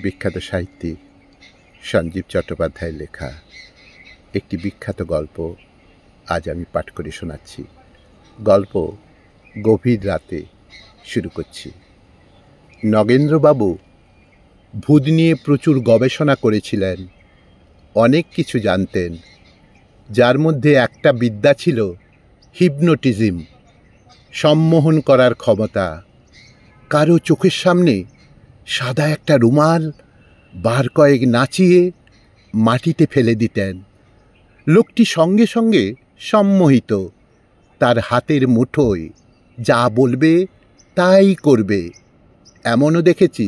বিখ্যাত সাহিত্যিক সঞ্জীব চট্টোপাধ্যায়ের লেখা একটি বিখ্যাত গল্প আজ আমি পাঠ করে শোনাচ্ছি। গল্প গভীর রাতে। শুরু করছি। নগেন্দ্রবাবু ভূত নিয়ে প্রচুর গবেষণা করেছিলেন, অনেক কিছু জানতেন, যার মধ্যে একটা বিদ্যা ছিল হিপনোটিজম, সম্মোহন করার ক্ষমতা। কারো চোখের সামনে সাদা একটা রুমাল বার কয়েক নাচিয়ে মাটিতে ফেলে দিতেন। লোকটি সঙ্গে সঙ্গে সম্মোহিত, তার হাতের মুঠোয় যা বলবে তাই করবে। এমনও দেখেছি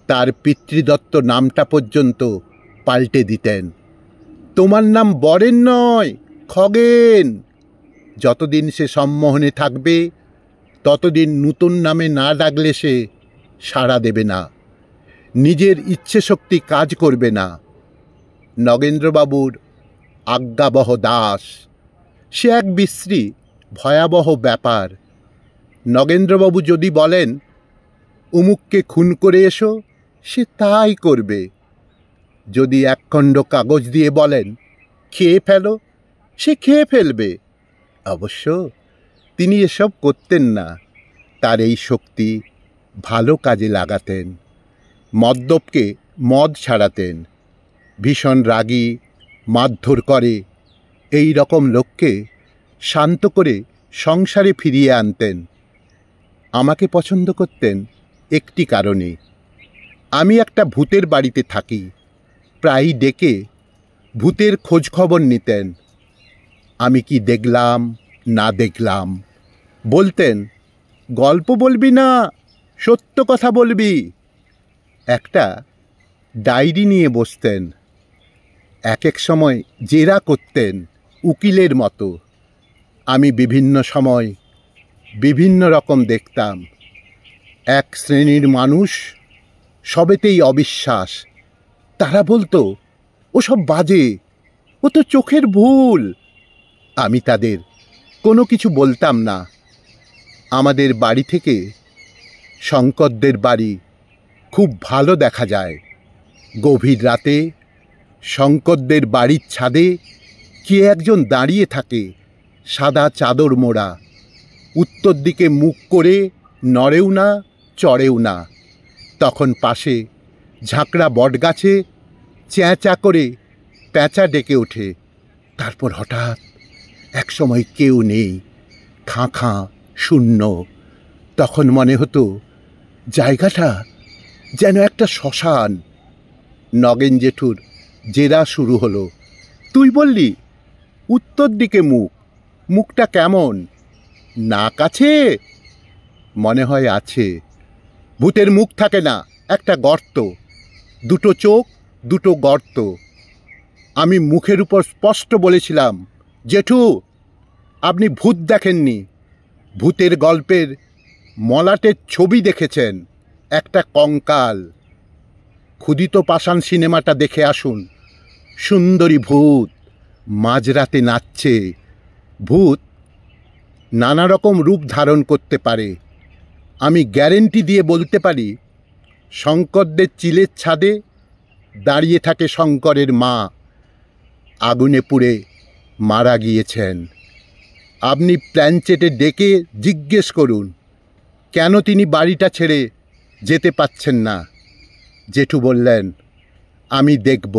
তার পিতৃদত্ত নামটা পর্যন্ত পাল্টে দিতেন। তোমার নাম বরেন নয়, খগেন। যতদিন সে সম্মোহনে থাকবে ততদিন নূতন নামে না ডাকলে সে সাড়া দেবে না, নিজের ইচ্ছে শক্তি কাজ করবে না। নগেন্দ্রবাবুর আজ্ঞাবহ দাস, সে এক বিশ্রী ভয়াবহ ব্যাপার। নগেন্দ্রবাবু যদি বলেন উমুককে খুন করে এসো, সে তাই করবে। যদি একখণ্ড কাগজ দিয়ে বলেন খেয়ে ফেলো, সে খেয়ে ফেলবে। অবশ্য তিনি এসব করতেন না, তার এই শক্তি ভালো কাজে লাগাতেন। মদ্যপকে মদ ছাড়াতেন। ভীষণ রাগী, মারধর করে এই রকম লোককে শান্ত করে সংসারে ফিরিয়ে আনতেন। আমাকে পছন্দ করতেন একটি কারণে, আমি একটা ভূতের বাড়িতে থাকি। প্রায়ই ডেকে ভূতের খোঁজ খবর নিতেন। আমি কি দেখলাম না দেখলাম বলতেন, গল্প বলবি না, সত্য কথা বলবি। একটা ডায়েরি নিয়ে বসতেন। এক এক সময় জেরা করতেন উকিলের মতো। আমি বিভিন্ন সময় বিভিন্ন রকম দেখতাম। এক শ্রেণীর মানুষ সবেতেই অবিশ্বাস। তারা বলতো ওসব বাজে, ও তো চোখের ভুল। আমি তাদের কোনো কিছু বলতাম না। আমাদের বাড়ি থেকে শঙ্করদের বাড়ি খুব ভালো দেখা যায়। গভীর রাতে শঙ্করদের বাড়ির ছাদে কে একজন দাঁড়িয়ে থাকে, সাদা চাদর মোড়া, উত্তর দিকে মুখ করে, নড়েও না চড়েও না। তখন পাশে ঝাঁকড়া বটগাছে চ্যাঁচা করে প্যাঁচা ডেকে ওঠে। তারপর হঠাৎ এক সময় কেউ নেই, খাঁ খাঁ শূন্য। তখন মনে হতো জায়গাটা যেন একটা শ্মশান। নগেন জেঠুর জেরা শুরু হলো। তুই বললি উত্তর দিকে মুখ, মুখটা কেমন? নাক আছে? মনে হয় আছে। ভূতের মুখ থাকে না, একটা গর্ত, দুটো চোখ, দুটো গর্ত। আমি মুখের উপর স্পষ্ট বলেছিলাম, জেঠু আপনি ভূত দেখেননি, ভূতের গল্পের মলাটের ছবি দেখেছেন, একটা কঙ্কাল। ক্ষুদিত পাষাণ সিনেমাটা দেখে আসুন। সুন্দরী ভূত মাঝরাতে নাচছে। ভূত নানা রকম রূপ ধারণ করতে পারে। আমি গ্যারেন্টি দিয়ে বলতে পারি, শঙ্করদের চিলের ছাদে দাঁড়িয়ে থাকে শঙ্করের মা, আগুনে পুড়ে মারা গিয়েছেন। আপনি প্ল্যানচেটে ডেকে জিজ্ঞেস করুন কেন তিনি বাড়িটা ছেড়ে যেতে পাচ্ছেন না। জেঠু বললেন, আমি দেখব,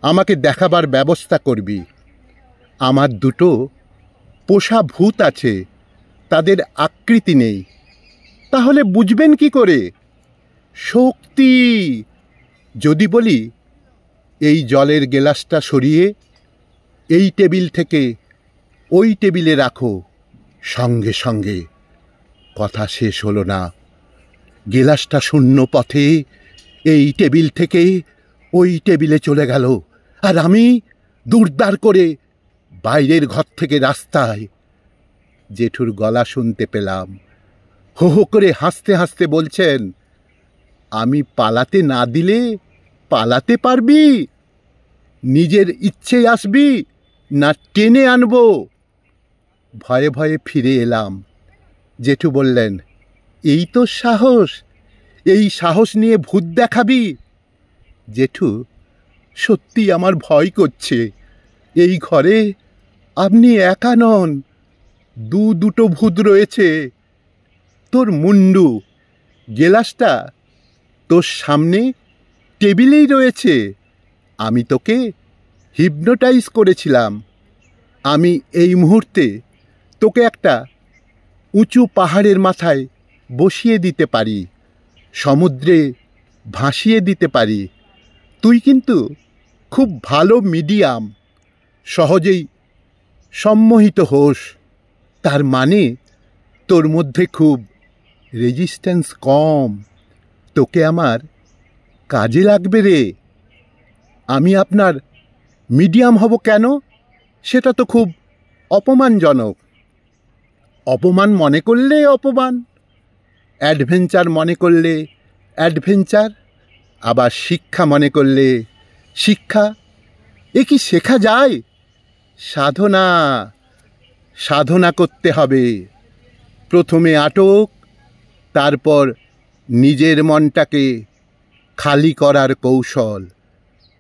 আমাকে দেখাবার ব্যবস্থা করবি। আমার দুটো পোষা ভূত আছে, তাদের আকৃতি নেই। তাহলে বুঝবেন কি করে? শক্তি। যদি বলি এই জলের গেলাসটা সরিয়ে এই টেবিল থেকে ওই টেবিলে রাখো, সঙ্গে সঙ্গে। কথা শেষ হলো না। গেলাসটা শূন্য পথে এই টেবিল থেকে ওই টেবিলে চলে গেল, আর আমি দুরদার করে বাইরের ঘর থেকে রাস্তায়। জেঠুর গলা শুনতে পেলাম। হো হো করে হাসতে হাসতে বলছেন, আমি পালাতে না দিলে পালাতে পারবি? নিজের ইচ্ছেই আসবি না টেনে আনবো? ভয়ে ভয়ে ফিরে এলাম। জেঠু বললেন, এই তো সাহস, এই সাহস নিয়ে ভূত দেখাবি? জেঠু, সত্যি আমার ভয় করছে। এই ঘরে আপনি একা নন, দুটো ভূত রয়েছে। তোর মুন্ডু, গেলাসটা তোর সামনে টেবিলেই রয়েছে। আমি তোকে হিপনোটাইজ করেছিলাম। আমি এই মুহূর্তে তোকে একটা উঁচু পাহাড়ের মাথায় বসিয়ে দিতে পারি, সমুদ্রে ভাসিয়ে দিতে পারি। তুই কিন্তু খুব ভালো মিডিয়াম, সহজেই সম্মোহিত হোস। তার মানে তোর মধ্যে খুব রেজিস্ট্যান্স কম। তোকে আমার কাজে লাগবে রে। আমি আপনার মিডিয়াম হব কেন? সেটা তো খুব অপমানজনক। অপমান মনে করলে অপমান, অ্যাডভেঞ্চার মনে করলে অ্যাডভেঞ্চার, আবার শিক্ষা মনে করলে শিক্ষা। এ কি শেখা যায়? সাধনা, সাধনা করতে হবে। প্রথমে আটক, তারপর নিজের মনটাকে খালি করার কৌশল,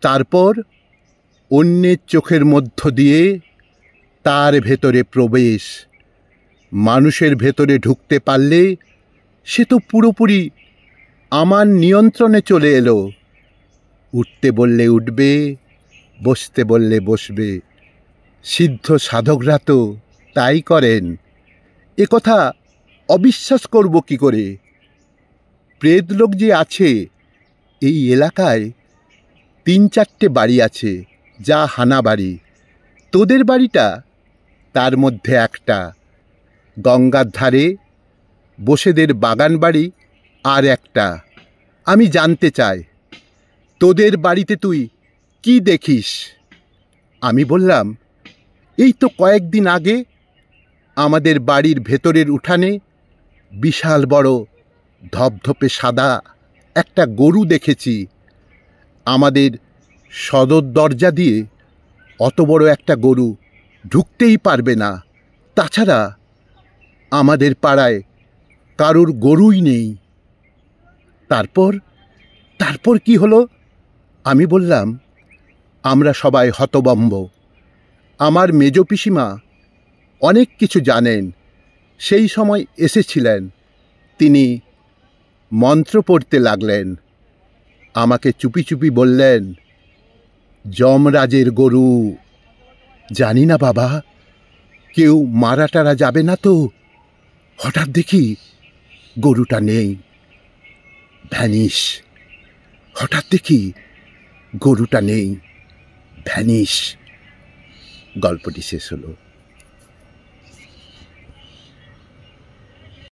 তারপর অন্যের চোখের মধ্য দিয়ে তার ভেতরে প্রবেশ। মানুষের ভেতরে ঢুকতে পারলে সে তো পুরোপুরি আমার নিয়ন্ত্রণে চলে এলো। উঠতে বললে উঠবে, বসতে বললে বসবে। সিদ্ধ সাধকরা তো তাই করেন। এ কথা অবিশ্বাস করব কি করে? প্রেতলোক যে আছে, এই এলাকায় 3-4টে বাড়ি আছে, যা হানা বাড়ি। তোদের বাড়িটা তার মধ্যে একটা। গঙ্গার ধারে বসেদের বাগান বাড়ি আর একটা। আমি জানতে চাই, তোদের বাড়িতে তুই কি দেখিস? আমি বললাম, এই তো কয়েকদিন আগে আমাদের বাড়ির ভেতরের উঠানে বিশাল বড় ধপধপে সাদা একটা গরু দেখেছি। আমাদের সদর দরজা দিয়ে অত বড় একটা গরু ঢুকতেই পারবে না। তাছাড়া আমাদের পাড়ায় কারোর গরুই নেই। তারপর কি হলো? আমি বললাম, আমরা সবাই হতভম্ব। আমার মেজ পিসিমা অনেক কিছু জানেন, সেই সময় এসেছিলেন। তিনি মন্ত্র পড়তে লাগলেন। আমাকে চুপি চুপি বললেন, যমরাজের গরু। জানি না বাবা, কেউ মারা টারা যাবে না তো? হঠাৎ দেখি গরুটা নেই, ভ্যানিশ। হঠাৎ দেখি গরুটা নেই, ভ্যানিশ। গল্পটি শেষ হলো।